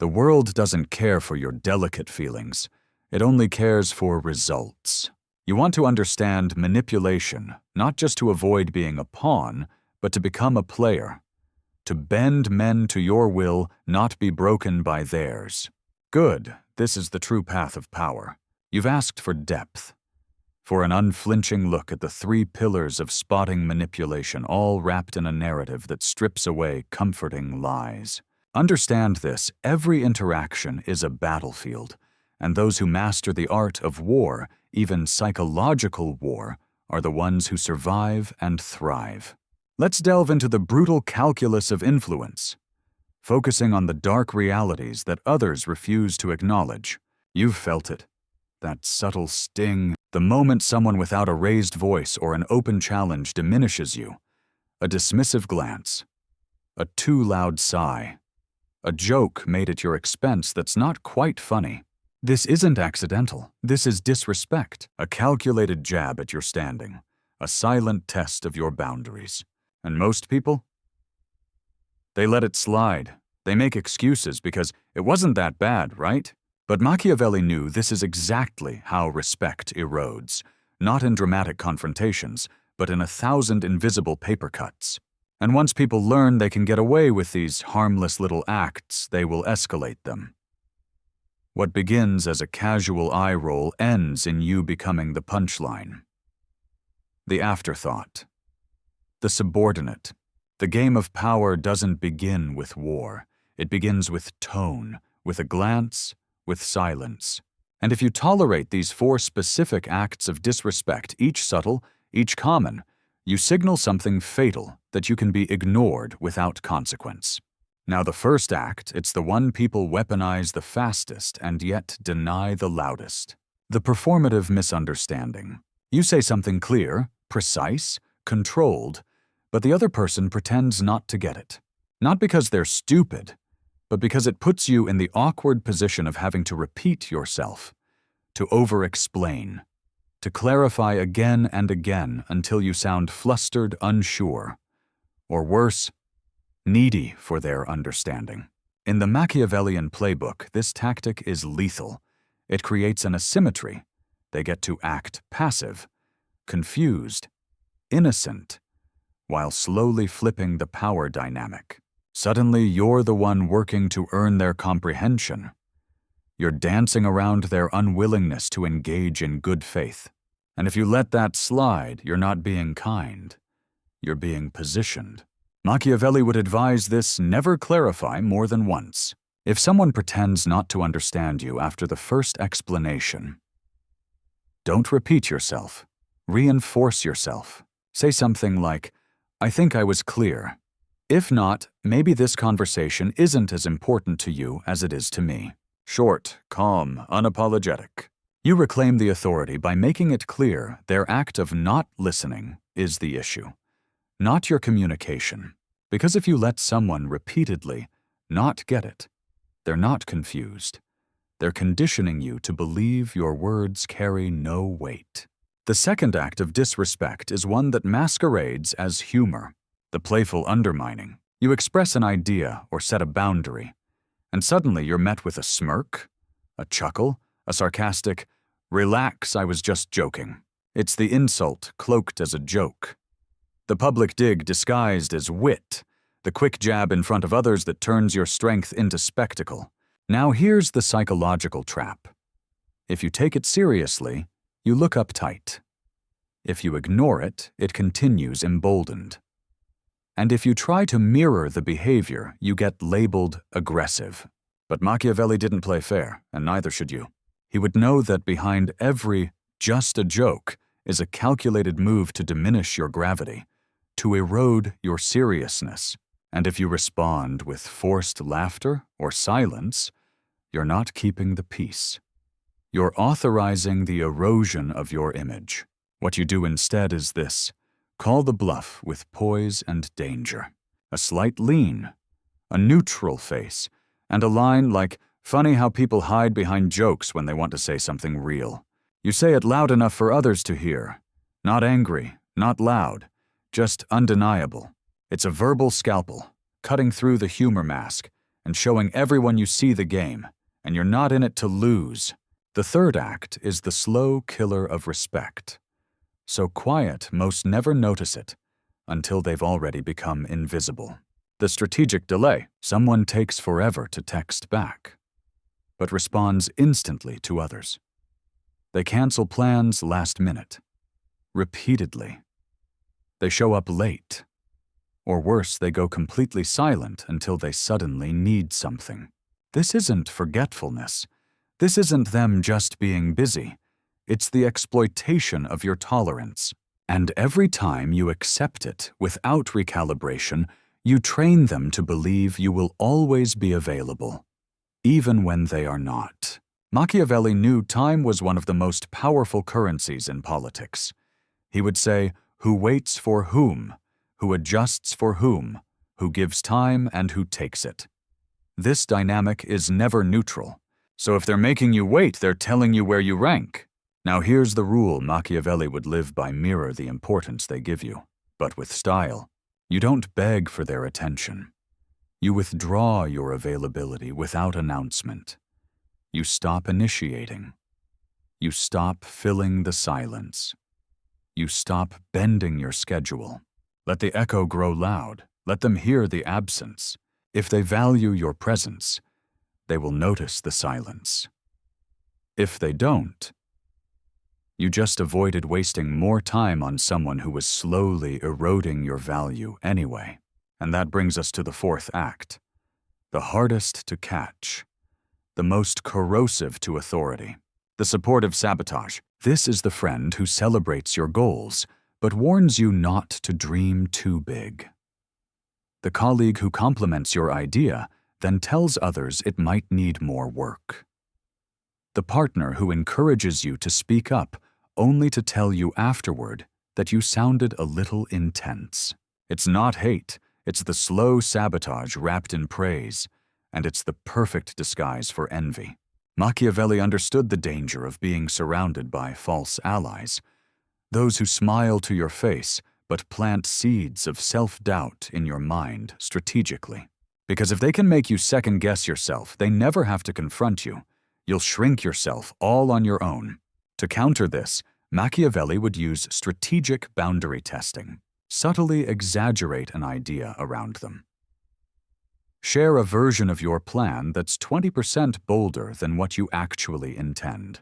The world doesn't care for your delicate feelings. It only cares for results. You want to understand manipulation, not just to avoid being a pawn, but to become a player. To bend men to your will, not be broken by theirs. Good, this is the true path of power. You've asked for depth, for an unflinching look at the 3 pillars of spotting manipulation, all wrapped in a narrative that strips away comforting lies. Understand this, every interaction is a battlefield, and those who master the art of war, even psychological war, are the ones who survive and thrive. Let's delve into the brutal calculus of influence, focusing on the dark realities that others refuse to acknowledge. You've felt it. That subtle sting, the moment someone without a raised voice or an open challenge diminishes you. A dismissive glance. A too loud sigh. A joke made at your expense that's not quite funny. This isn't accidental. This is disrespect. A calculated jab at your standing. A silent test of your boundaries. And most people? They let it slide. They make excuses because it wasn't that bad, right? But Machiavelli knew this is exactly how respect erodes, not in dramatic confrontations, but in 1,000 invisible paper cuts. And once people learn they can get away with these harmless little acts, they will escalate them. What begins as a casual eye roll ends in you becoming the punchline. The afterthought. The subordinate. The game of power doesn't begin with war. It begins with tone, with a glance, with silence. And if you tolerate these 4 specific acts of disrespect, each subtle, each common, you signal something fatal that you can be ignored without consequence. Now the first act, it's the one people weaponize the fastest and yet deny the loudest. The performative misunderstanding. You say something clear, precise, controlled, but the other person pretends not to get it. Not because they're stupid, but because it puts you in the awkward position of having to repeat yourself, to over-explain, to clarify again and again until you sound flustered, unsure, or worse, needy for their understanding. In the Machiavellian playbook, this tactic is lethal. It creates an asymmetry. They get to act passive, confused, innocent, while slowly flipping the power dynamic. Suddenly, you're the one working to earn their comprehension. You're dancing around their unwillingness to engage in good faith. And if you let that slide, you're not being kind. You're being positioned. Machiavelli would advise this: never clarify more than once. If someone pretends not to understand you after the first explanation, don't repeat yourself. Reinforce yourself. Say something like, "I think I was clear. If not, maybe this conversation isn't as important to you as it is to me." Short, calm, unapologetic. You reclaim the authority by making it clear their act of not listening is the issue, not your communication. Because if you let someone repeatedly not get it, they're not confused. They're conditioning you to believe your words carry no weight. The second act of disrespect is one that masquerades as humor. The playful undermining. You express an idea or set a boundary, and suddenly you're met with a smirk, a chuckle, a sarcastic, "Relax, I was just joking." It's the insult cloaked as a joke. The public dig disguised as wit, the quick jab in front of others that turns your strength into spectacle. Now here's the psychological trap. If you take it seriously, you look uptight. If you ignore it, it continues emboldened. And if you try to mirror the behavior, you get labeled aggressive. But Machiavelli didn't play fair, and neither should you. He would know that behind every "just a joke" is a calculated move to diminish your gravity, to erode your seriousness. And if you respond with forced laughter or silence, you're not keeping the peace. You're authorizing the erosion of your image. What you do instead is this: call the bluff with poise and danger. A slight lean, a neutral face, and a line like, "Funny how people hide behind jokes when they want to say something real." You say it loud enough for others to hear. Not angry, not loud, just undeniable. It's a verbal scalpel, cutting through the humor mask and showing everyone you see the game, and you're not in it to lose. The third act is the slow killer of respect. So quiet, most never notice it until they've already become invisible. The strategic delay. Someone takes forever to text back, but responds instantly to others. They cancel plans last minute, repeatedly. They show up late, or worse, they go completely silent until they suddenly need something. This isn't forgetfulness. This isn't them just being busy. It's the exploitation of your tolerance. And every time you accept it without recalibration, you train them to believe you will always be available, even when they are not. Machiavelli knew time was one of the most powerful currencies in politics. He would say, "Who waits for whom? Who adjusts for whom? Who gives time and who takes it?" This dynamic is never neutral. So if they're making you wait, they're telling you where you rank. Now here's the rule Machiavelli would live by: mirror the importance they give you, but with style. You don't beg for their attention. You withdraw your availability without announcement. You stop initiating. You stop filling the silence. You stop bending your schedule. Let the echo grow loud. Let them hear the absence. If they value your presence, they will notice the silence. If they don't, you just avoided wasting more time on someone who was slowly eroding your value anyway. And that brings us to the fourth act, the hardest to catch, the most corrosive to authority, the supportive sabotage. This is the friend who celebrates your goals, but warns you not to dream too big. The colleague who compliments your idea, then tells others it might need more work. The partner who encourages you to speak up, only to tell you afterward that you sounded a little intense. It's not hate, it's the slow sabotage wrapped in praise, and it's the perfect disguise for envy. Machiavelli understood the danger of being surrounded by false allies, those who smile to your face but plant seeds of self-doubt in your mind strategically. Because if they can make you second-guess yourself, they never have to confront you. You'll shrink yourself all on your own. To counter this, Machiavelli would use strategic boundary testing. Subtly exaggerate an idea around them. Share a version of your plan that's 20% bolder than what you actually intend.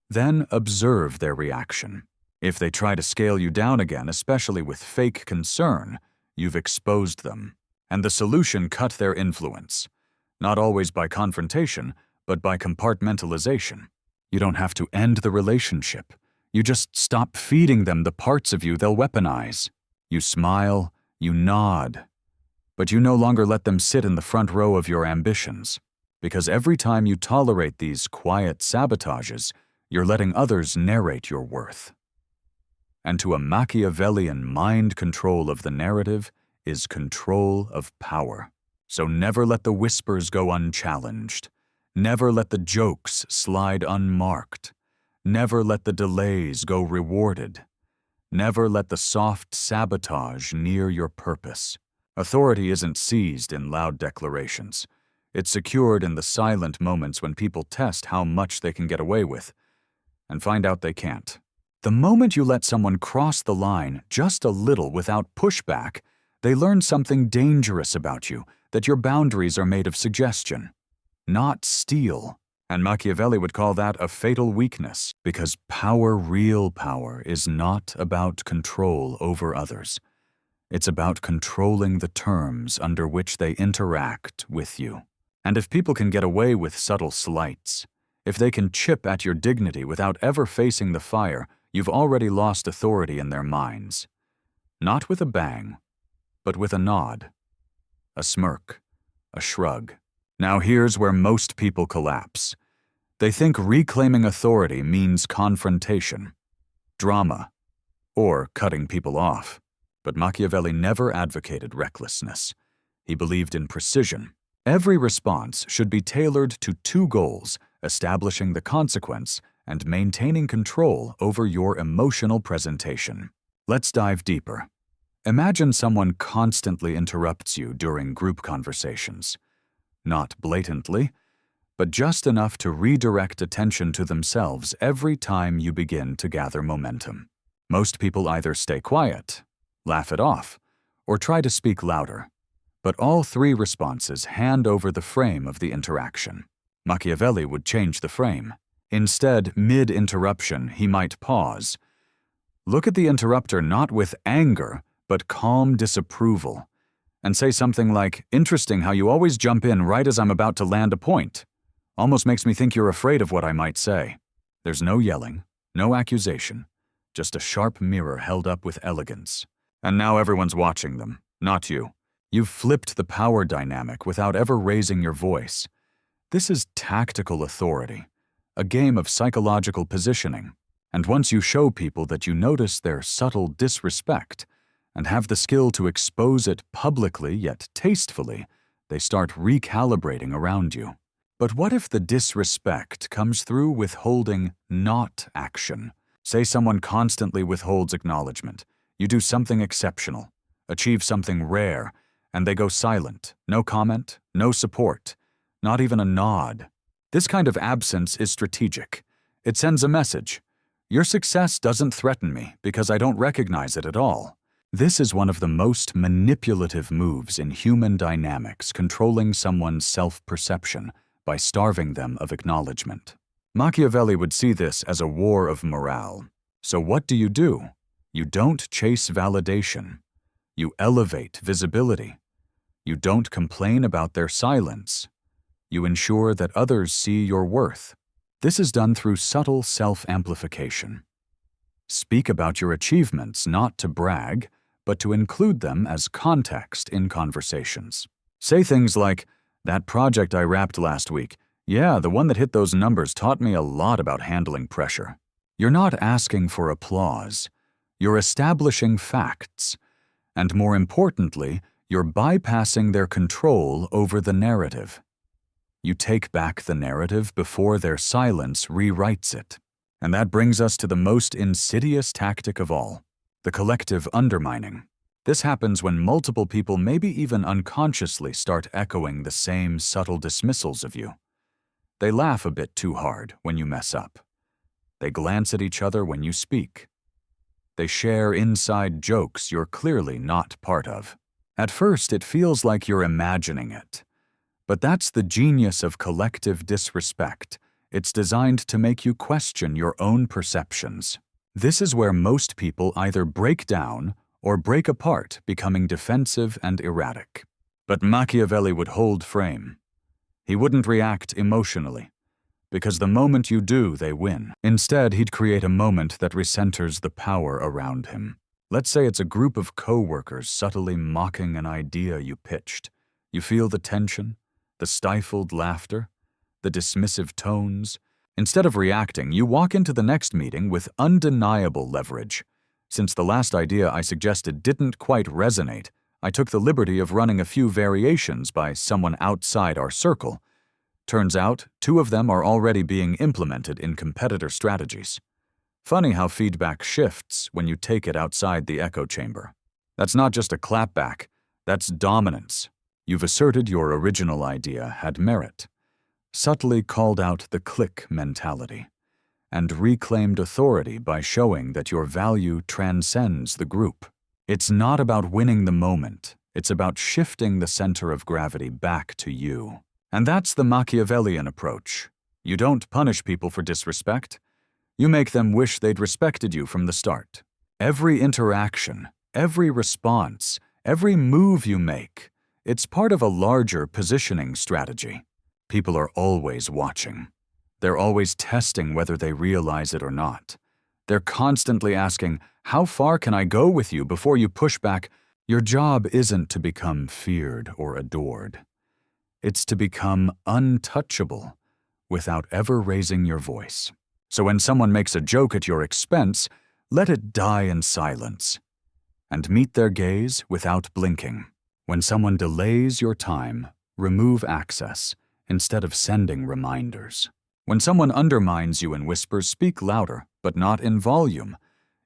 Then observe their reaction. If they try to scale you down again, especially with fake concern, you've exposed them. And the solution: cut their influence. Not always by confrontation, but by compartmentalization. You don't have to end the relationship. You just stop feeding them the parts of you they'll weaponize. You smile, you nod, but you no longer let them sit in the front row of your ambitions. Because every time you tolerate these quiet sabotages, you're letting others narrate your worth. And to a Machiavellian, mind control of the narrative is control of power. So never let the whispers go unchallenged. Never let the jokes slide unmarked. Never let the delays go rewarded. Never let the soft sabotage near your purpose. Authority isn't seized in loud declarations. It's secured in the silent moments when people test how much they can get away with and find out they can't. The moment you let someone cross the line just a little without pushback, they learn something dangerous about you, that your boundaries are made of suggestion, not steel. And Machiavelli would call that a fatal weakness, because power, real power, is not about control over others. It's about controlling the terms under which they interact with you. And if people can get away with subtle slights, if they can chip at your dignity without ever facing the fire, you've already lost authority in their minds. Not with a bang, but with a nod, a smirk, a shrug. Now here's where most people collapse. They think reclaiming authority means confrontation, drama, or cutting people off. But Machiavelli never advocated recklessness. He believed in precision. Every response should be tailored to two goals: establishing the consequence and maintaining control over your emotional presentation. Let's dive deeper. Imagine someone constantly interrupts you during group conversations. Not blatantly, but just enough to redirect attention to themselves every time you begin to gather momentum. Most people either stay quiet, laugh it off, or try to speak louder. But all three responses hand over the frame of the interaction. Machiavelli would change the frame. Instead, mid-interruption, he might pause. Look at the interrupter not with anger, but calm disapproval, and say something like, "Interesting how you always jump in right as I'm about to land a point. Almost makes me think you're afraid of what I might say." There's no yelling, no accusation, just a sharp mirror held up with elegance. And now everyone's watching them, not you. You've flipped the power dynamic without ever raising your voice. This is tactical authority, a game of psychological positioning. And once you show people that you notice their subtle disrespect and have the skill to expose it publicly yet tastefully, they start recalibrating around you. But what if the disrespect comes through withholding not action? Say someone constantly withholds acknowledgement. You do something exceptional, achieve something rare, and they go silent. No comment, no support, not even a nod. This kind of absence is strategic. It sends a message. Your success doesn't threaten me because I don't recognize it at all. This is one of the most manipulative moves in human dynamics, controlling someone's self-perception by starving them of acknowledgement. Machiavelli would see this as a war of morale. So what do? You don't chase validation. You elevate visibility. You don't complain about their silence. You ensure that others see your worth. This is done through subtle self-amplification. Speak about your achievements not to brag, but to include them as context in conversations. Say things like, "That project I wrapped last week, yeah, the one that hit those numbers taught me a lot about handling pressure." You're not asking for applause. You're establishing facts. And more importantly, you're bypassing their control over the narrative. You take back the narrative before their silence rewrites it. And that brings us to the most insidious tactic of all, the collective undermining. This happens when multiple people maybe even unconsciously start echoing the same subtle dismissals of you. They laugh a bit too hard when you mess up. They glance at each other when you speak. They share inside jokes you're clearly not part of. At first, it feels like you're imagining it. But that's the genius of collective disrespect. It's designed to make you question your own perceptions. This is where most people either break down or break apart, becoming defensive and erratic. But Machiavelli would hold frame. He wouldn't react emotionally, because the moment you do, they win. Instead, he'd create a moment that recenters the power around him. Let's say it's a group of co-workers subtly mocking an idea you pitched. You feel the tension, the stifled laughter, the dismissive tones. Instead of reacting, you walk into the next meeting with undeniable leverage. Since the last idea I suggested didn't quite resonate, I took the liberty of running a few variations by someone outside our circle. Turns out, 2 of them are already being implemented in competitor strategies. Funny how feedback shifts when you take it outside the echo chamber. That's not just a clapback, that's dominance. You've asserted your original idea had merit, subtly called out the clique mentality, and reclaimed authority by showing that your value transcends the group. It's not about winning the moment, it's about shifting the center of gravity back to you. And that's the Machiavellian approach. You don't punish people for disrespect. You make them wish they'd respected you from the start. Every interaction, every response, every move you make, it's part of a larger positioning strategy. People are always watching. They're always testing whether they realize it or not. They're constantly asking, "How far can I go with you before you push back?" Your job isn't to become feared or adored. It's to become untouchable without ever raising your voice. So when someone makes a joke at your expense, let it die in silence and meet their gaze without blinking. When someone delays your time, remove access instead of sending reminders. When someone undermines you in whispers, speak louder, but not in volume,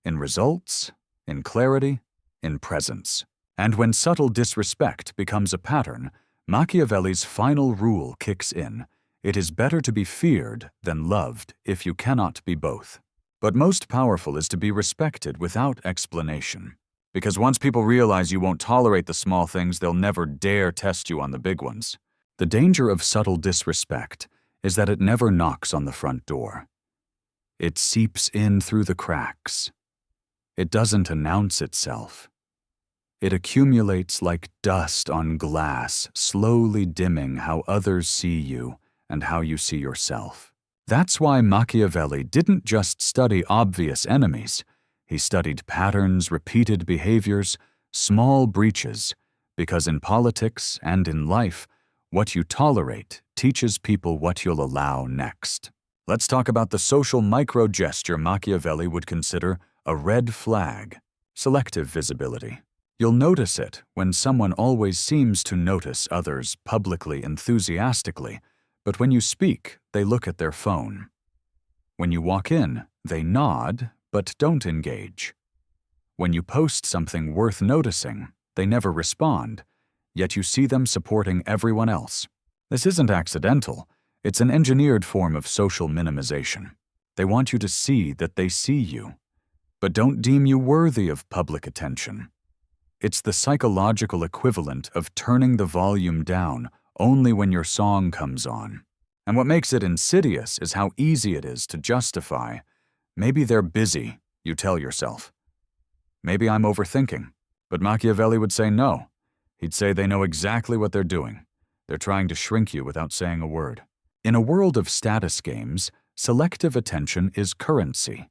in results, in clarity, in presence. And when subtle disrespect becomes a pattern, Machiavelli's final rule kicks in. It is better to be feared than loved if you cannot be both. But most powerful is to be respected without explanation. Because once people realize you won't tolerate the small things, they'll never dare test you on the big ones. The danger of subtle disrespect is that it never knocks on the front door. It seeps in through the cracks. It doesn't announce itself. It accumulates like dust on glass, slowly dimming how others see you and how you see yourself. That's why Machiavelli didn't just study obvious enemies. He studied patterns, repeated behaviors, small breaches, because in politics and in life, what you tolerate teaches people what you'll allow next. Let's talk about the social micro-gesture Machiavelli would consider a red flag: selective visibility. You'll notice it when someone always seems to notice others publicly enthusiastically, but when you speak, they look at their phone. When you walk in, they nod, but don't engage. When you post something worth noticing, they never respond, yet you see them supporting everyone else. This isn't accidental. It's an engineered form of social minimization. They want you to see that they see you, but don't deem you worthy of public attention. It's the psychological equivalent of turning the volume down only when your song comes on. And what makes it insidious is how easy it is to justify. Maybe they're busy, you tell yourself. Maybe I'm overthinking. But Machiavelli would say no. He'd say they know exactly what they're doing. They're trying to shrink you without saying a word. In a world of status games, selective attention is currency.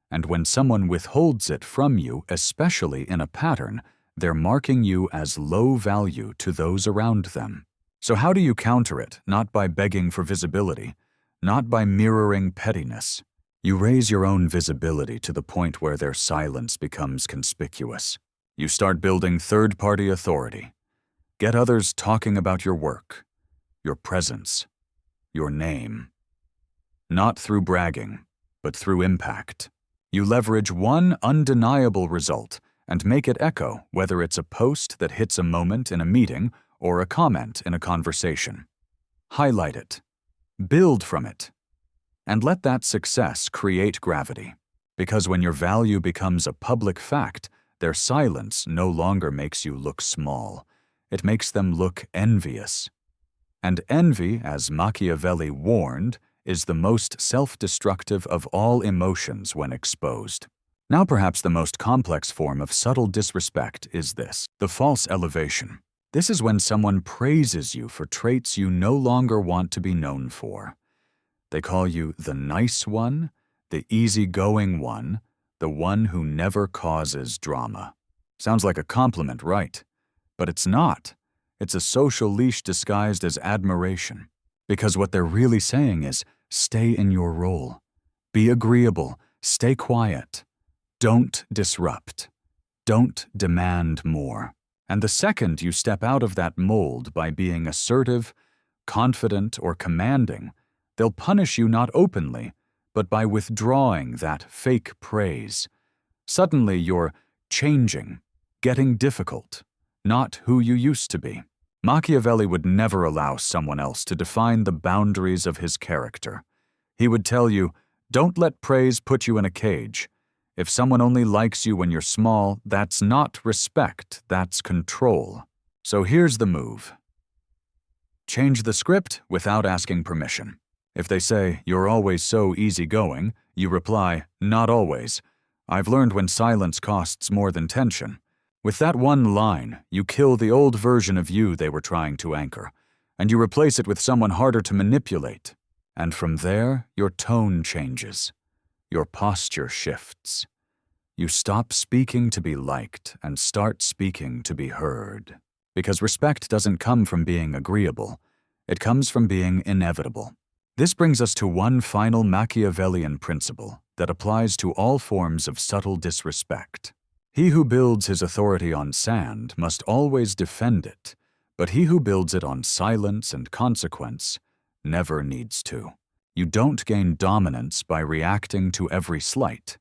And when someone withholds it from you, especially in a pattern, they're marking you as low value to those around them. So how do you counter it? Not by begging for visibility, not by mirroring pettiness. You raise your own visibility to the point where their silence becomes conspicuous. You start building third-party authority. Get others talking about your work, your presence, your name. Not through bragging, but through impact. You leverage one undeniable result and make it echo, whether it's a post that hits a moment in a meeting or a comment in a conversation. Highlight it. Build from it. And let that success create gravity. Because when your value becomes a public fact, their silence no longer makes you look small. It makes them look envious. And envy, as Machiavelli warned, is the most self-destructive of all emotions when exposed. Now perhaps the most complex form of subtle disrespect is this: the false elevation. This is when someone praises you for traits you no longer want to be known for. They call you the nice one, the easygoing one, the one who never causes drama. Sounds like a compliment, right? But it's not. It's a social leash disguised as admiration. Because what they're really saying is, stay in your role. Be agreeable. Stay quiet. Don't disrupt. Don't demand more. And the second you step out of that mold by being assertive, confident, or commanding, they'll punish you not openly, but by withdrawing that fake praise. Suddenly you're changing, getting difficult, not who you used to be. Machiavelli would never allow someone else to define the boundaries of his character. He would tell you, don't let praise put you in a cage. If someone only likes you when you're small, that's not respect, that's control. So here's the move. Change the script without asking permission. If they say, you're always so easygoing, you reply, not always. I've learned when silence costs more than tension. With that one line, you kill the old version of you they were trying to anchor, and you replace it with someone harder to manipulate. And from there, your tone changes. Your posture shifts. You stop speaking to be liked and start speaking to be heard. Because respect doesn't come from being agreeable. It comes from being inevitable. This brings us to one final Machiavellian principle that applies to all forms of subtle disrespect. He who builds his authority on sand must always defend it, but he who builds it on silence and consequence never needs to. You don't gain dominance by reacting to every slight.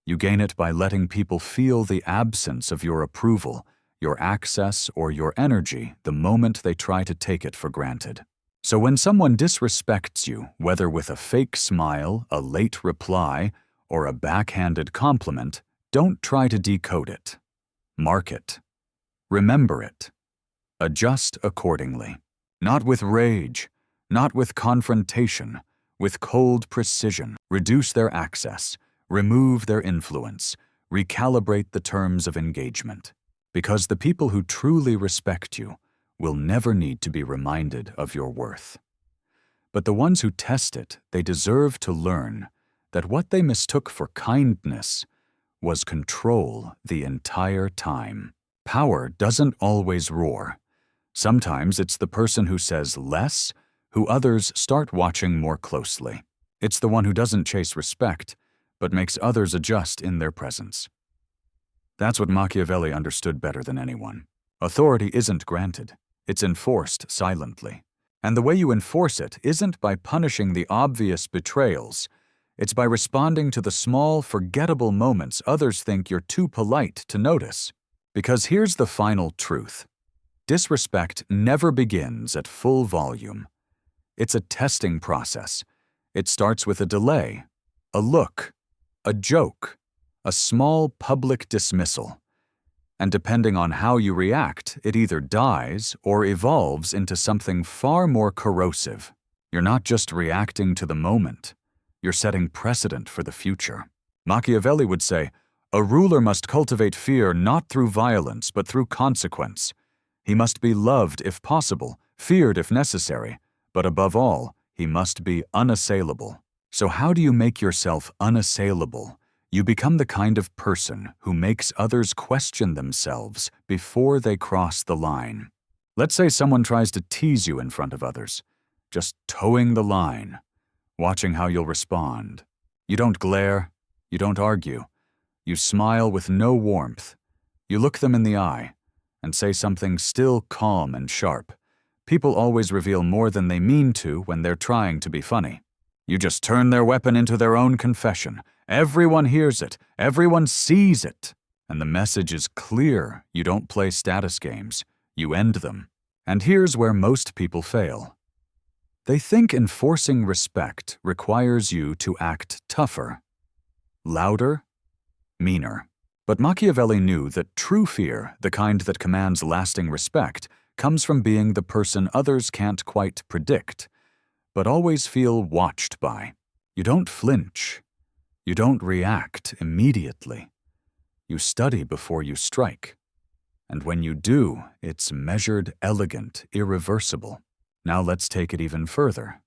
You gain it by letting people feel the absence of your approval, your access, or your energy the moment they try to take it for granted. So when someone disrespects you, whether with a fake smile, a late reply, or a backhanded compliment, don't try to decode it. Mark it. Remember it. Adjust accordingly. Not with rage, not with confrontation, with cold precision. Reduce their access, remove their influence, recalibrate the terms of engagement. Because the people who truly respect you will never need to be reminded of your worth. But the ones who test it, they deserve to learn that what they mistook for kindness was control the entire time. Power doesn't always roar. Sometimes it's the person who says less, who others start watching more closely. It's the one who doesn't chase respect, but makes others adjust in their presence. That's what Machiavelli understood better than anyone. Authority isn't granted. It's enforced silently. And the way you enforce it isn't by punishing the obvious betrayals. It's by responding to the small, forgettable moments others think you're too polite to notice. Because here's the final truth. Disrespect never begins at full volume. It's a testing process. It starts with a delay, a look, a joke, a small public dismissal. And depending on how you react, it either dies or evolves into something far more corrosive. You're not just reacting to the moment. You're setting precedent for the future. Machiavelli would say, "A ruler must cultivate fear not through violence, but through consequence. He must be loved if possible, feared if necessary, but above all, he must be unassailable." So how do you make yourself unassailable? You become the kind of person who makes others question themselves before they cross the line. Let's say someone tries to tease you in front of others, just towing the line, watching how you'll respond. You don't glare, you don't argue. You smile with no warmth. You look them in the eye and say something still calm and sharp. People always reveal more than they mean to when they're trying to be funny. You just turn their weapon into their own confession. Everyone hears it. Everyone sees it. And the message is clear. You don't play status games. You end them. And here's where most people fail. They think enforcing respect requires you to act tougher, louder, meaner. But Machiavelli knew that true fear, the kind that commands lasting respect, comes from being the person others can't quite predict, but always feel watched by. You don't flinch. You don't react immediately. You study before you strike. And when you do, it's measured, elegant, irreversible. Now let's take it even further.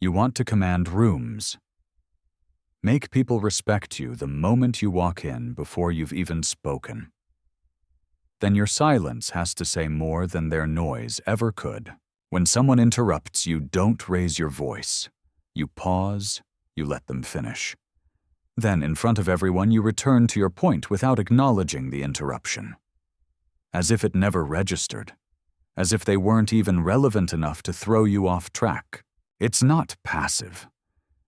You want to command rooms. Make people respect you the moment you walk in before you've even spoken. Then your silence has to say more than their noise ever could. When someone interrupts, you don't raise your voice. You pause, you let them finish. Then, in front of everyone, you return to your point without acknowledging the interruption. As if it never registered. As if they weren't even relevant enough to throw you off track. It's not passive.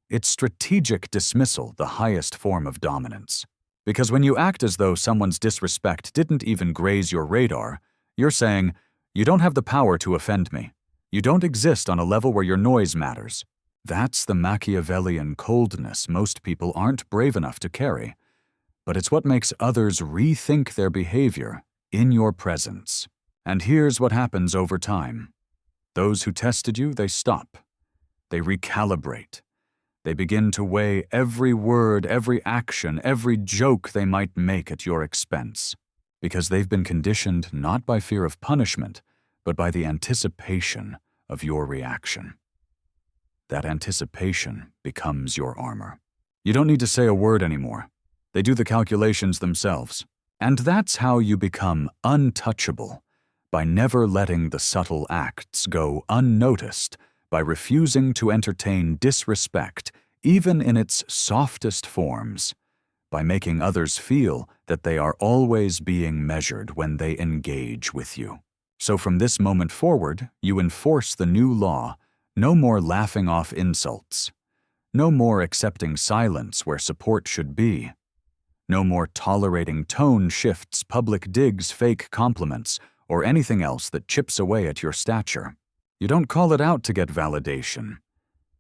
It's strategic dismissal, the highest form of dominance. Because when you act as though someone's disrespect didn't even graze your radar, you're saying, "You don't have the power to offend me. You don't exist on a level where your noise matters." That's the Machiavellian coldness most people aren't brave enough to carry. But it's what makes others rethink their behavior in your presence. And here's what happens over time. Those who tested you, they stop. They recalibrate. They begin to weigh every word, every action, every joke they might make at your expense. Because they've been conditioned not by fear of punishment, but by the anticipation of your reaction. That anticipation becomes your armor. You don't need to say a word anymore. They do the calculations themselves. And that's how you become untouchable, by never letting the subtle acts go unnoticed, by refusing to entertain disrespect, even in its softest forms, by making others feel that they are always being measured when they engage with you. So from this moment forward, you enforce the new law. No more laughing off insults. No more accepting silence where support should be. No more tolerating tone shifts, public digs, fake compliments, or anything else that chips away at your stature. You don't call it out to get validation.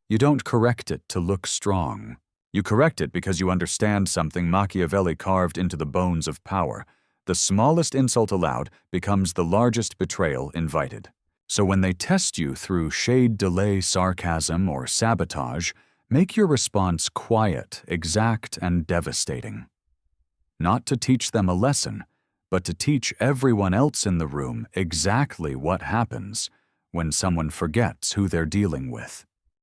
You don't correct it to look strong. You correct it because you understand something Machiavelli carved into the bones of power. The smallest insult allowed becomes the largest betrayal invited. So when they test you through shade, delay, sarcasm, or sabotage, make your response quiet, exact, and devastating. Not to teach them a lesson, but to teach everyone else in the room exactly what happens when someone forgets who they're dealing with.